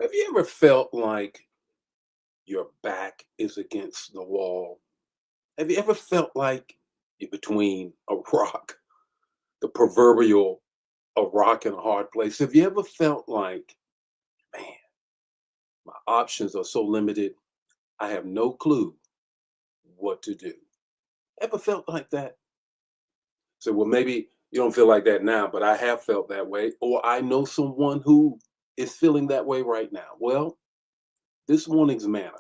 Have you ever felt like your back is against the wall? Have you ever felt like you're between a rock, the proverbial a rock and a hard place? Have you ever felt like, man, my options are so limited, I have no clue what to do? Ever felt like that? So, well, maybe you don't feel like that now, but I have felt that way, or I know someone who is feeling that way right now. Well, this morning's manna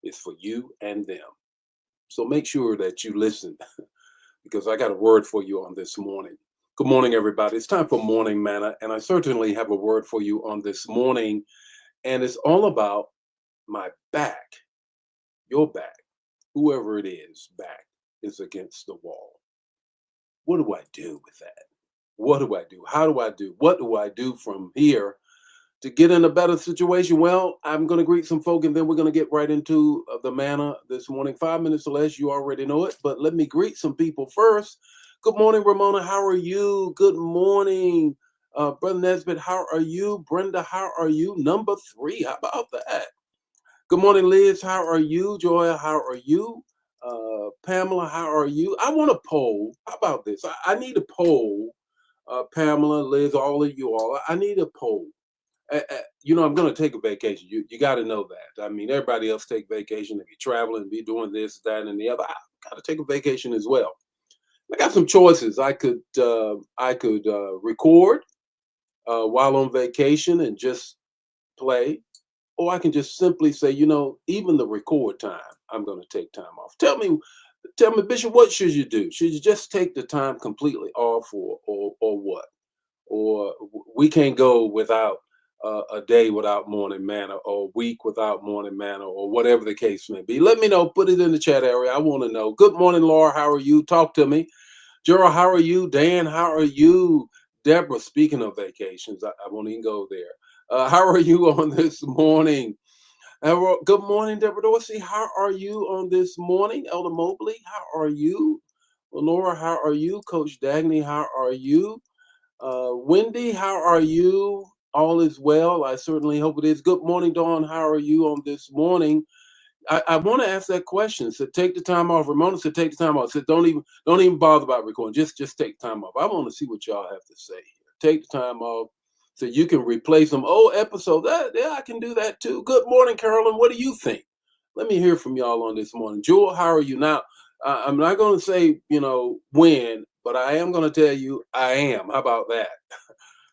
is for you and them. So make sure that you listen because I got a word for you on this morning. Good morning, everybody. It's time for Morning Manna, and I certainly have a word for you on this morning. And it's all about my back, your back, whoever it is, back is against the wall. What do I do with that? What do I do? How do I do? What do I do from here to get in a better situation? Well, I'm going to greet some folk and then we're going to get right into the manna this morning. 5 minutes or less, you already know it, but let me greet some people first. Good morning, Ramona. How are you? Good morning, Brother Nesbitt. How are you? Brenda, how are you? Number 3. How about that? Good morning, Liz. How are you? Joya, how are you? Pamela, how are you? I want a poll. How about this? I need a poll. Pamela, Liz, all of you all. I need a poll. I'm going to take a vacation. You got to know that. I mean, everybody else take vacation. If you're traveling, be doing this, that, and the other. I got to take a vacation as well. I got some choices. I could record while on vacation and just play, or I can just simply say, even the record time, I'm going to take time off. Tell me, Bishop, what should you do? Should you just take the time completely off, or what? Or we can't go without a day without morning manna, or a week without morning manna, or whatever the case may be. Let me know. Put it in the chat area. I want to know. Good morning, Laura. How are you? Talk to me. Gerald, how are you? Dan, how are you? Deborah, speaking of vacations, I won't even go there. How are you on this morning? Good morning, Deborah Dorsey. How are you on this morning? Elder Mobley, how are you? Lenora, how are you? Coach Dagny, how are you? Wendy, how are you? All is well. I certainly hope it is. Good morning, Dawn. How are you on this morning? I want to ask that question. So take the time off. Ramona said take the time off. Said don't even bother about recording. Just take time off. I want to see what y'all have to say here. Take the time off so you can replay some old episodes. Yeah, I can do that too. Good morning, Carolyn. What do you think? Let me hear from y'all on this morning. Jewel, how are you? Now, I'm not going to say, when, but I am going to tell you I am. How about that?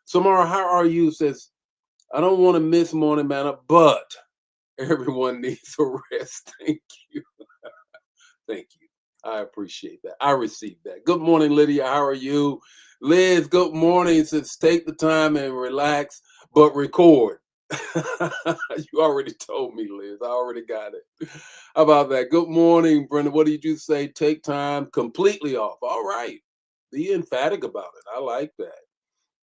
Samara, how are you? Says, I don't want to miss morning manna, but everyone needs a rest. Thank you. Thank you. I appreciate that. I received that. Good morning, Lydia. How are you? Liz, good morning. Says take the time and relax, but record. You already told me, Liz. I already got it. How about that? Good morning, Brenda. What did you say? Take time completely off. All right. Be emphatic about it. I like that.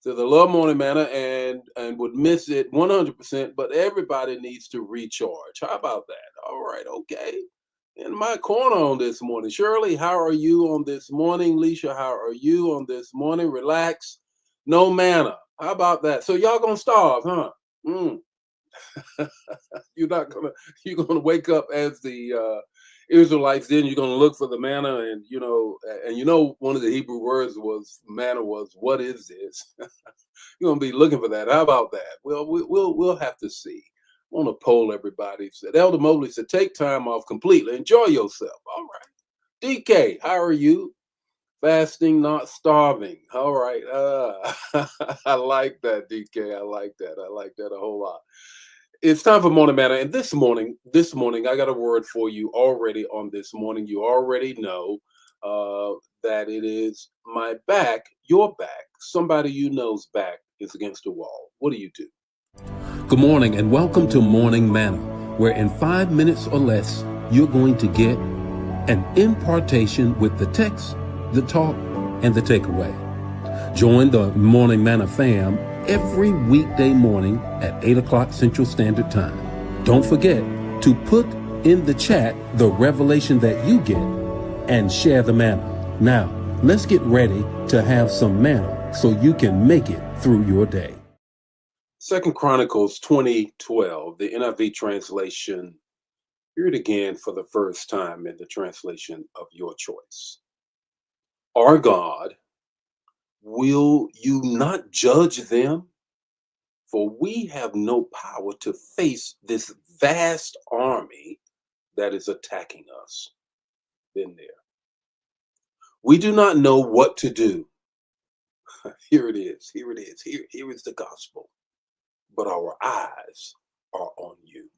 So the love morning manna and would miss it 100%, but everybody needs to recharge. How about that? All right. Okay. In my corner on this morning. Shirley, how are you on this morning? Leisha, how are you on this morning? Relax. No manna. How about that? So y'all gonna starve, huh? You're gonna wake up as the Israelites. Then you're gonna look for the manna, and one of the Hebrew words was manna was what is this? You're gonna be looking for that. How about that? Well, we'll have to see. I want to poll everybody. Said Elder Mobley said take time off completely. Enjoy yourself. All right. DK, how are you? Fasting, not starving. All right. I like that, DK. I like that. I like that a whole lot. It's time for Morning Manna. And this morning, I got a word for you already on this morning. You already know that it is my back, your back, somebody you know's back is against the wall. What do you do? Good morning and welcome to Morning Manna, where in 5 minutes or less, you're going to get an impartation with the text, the talk, and the takeaway. Join the Morning Manna fam every weekday morning at 8 o'clock Central Standard Time. Don't forget to put in the chat the revelation that you get and share the manna. Now, let's get ready to have some manna so you can make it through your day. Second Chronicles 20:12, the NIV translation. Hear it again for the first time in the translation of your choice. Our God, will you not judge them? For we have no power to face this vast army that is attacking us. Been there. We do not know what to do. Here it is. Here it is. Here is the gospel. But our eyes are on you.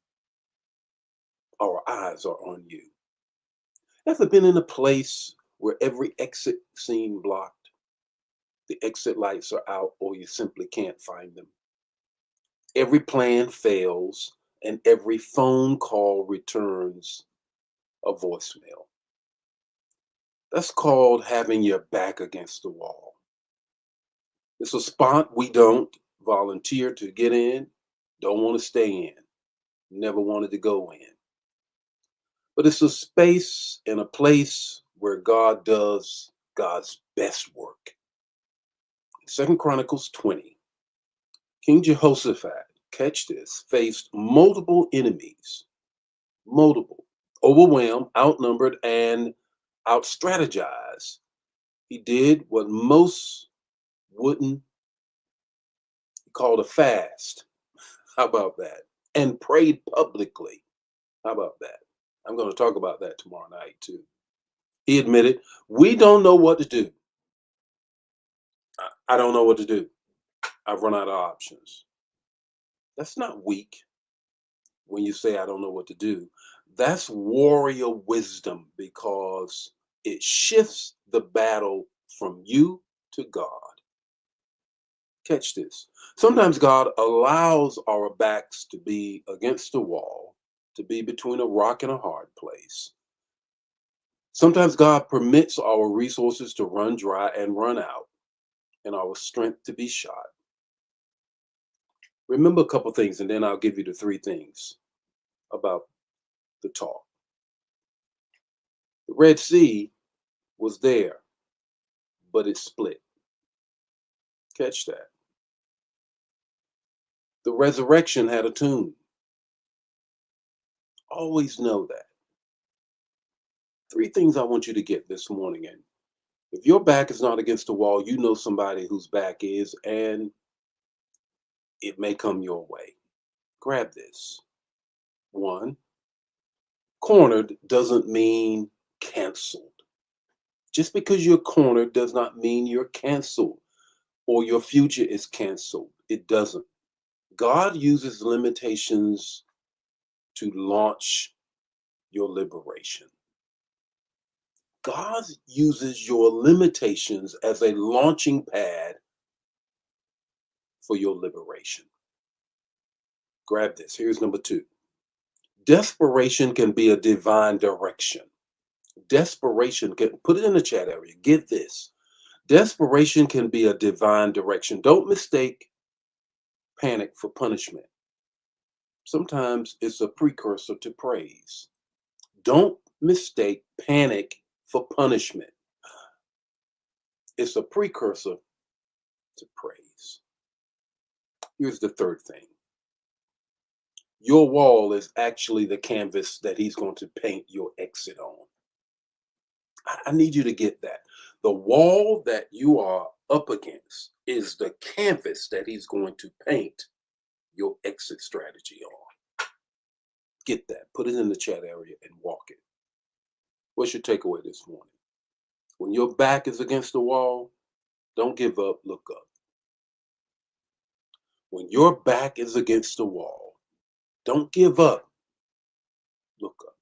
Our eyes are on you. Ever been in a place where every exit seemed blocked? The exit lights are out, or you simply can't find them. Every plan fails, and every phone call returns a voicemail. That's called having your back against the wall. It's a spot we don't volunteer to get in, don't want to stay in, never wanted to go in. But it's a space and a place where God does God's best work. Second Chronicles 20, King Jehoshaphat, catch this, faced multiple enemies, multiple, overwhelmed, outnumbered, and out-strategized. He did what most wouldn't call a fast. How about that? And prayed publicly. How about that? I'm going to talk about that tomorrow night too. He admitted, we don't know what to do. I don't know what to do. I've run out of options. That's not weak when you say, I don't know what to do. That's warrior wisdom because it shifts the battle from you to God. Catch this. Sometimes God allows our backs to be against the wall, to be between a rock and a hard place. Sometimes God permits our resources to run dry and run out, and our strength to be shot. Remember a couple things, and then I'll give you the three things about the talk. The Red Sea was there, but it split. Catch that. The resurrection had a tomb. Always know that. Three things I want you to get this morning. And if your back is not against the wall, you know somebody whose back is, and it may come your way. Grab this. One, cornered doesn't mean canceled. Just because you're cornered does not mean you're canceled or your future is canceled. It doesn't. God uses limitations to launch your liberation. God uses your limitations as a launching pad for your liberation. Grab this. Here's number two. Desperation can be a divine direction. Desperation can, put it in the chat area. Get this. Desperation can be a divine direction. Don't mistake panic for punishment. Sometimes it's a precursor to praise. Don't mistake panic for punishment. It's a precursor to praise. Here's the third thing. Your wall is actually the canvas that he's going to paint your exit on. I need you to get that. The wall that you are up against is the canvas that he's going to paint your exit strategy on. Get that. Put it in the chat area and walk it. What's your takeaway this morning? When your back is against the wall, don't give up, look up. When your back is against the wall, don't give up, look up.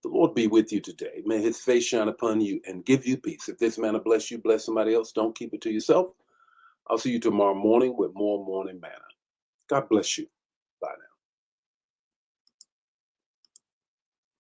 The Lord be with you today. May his face shine upon you and give you peace. If this manna bless you, bless somebody else. Don't keep it to yourself. I'll see you tomorrow morning with more morning manna. God bless you. Bye now.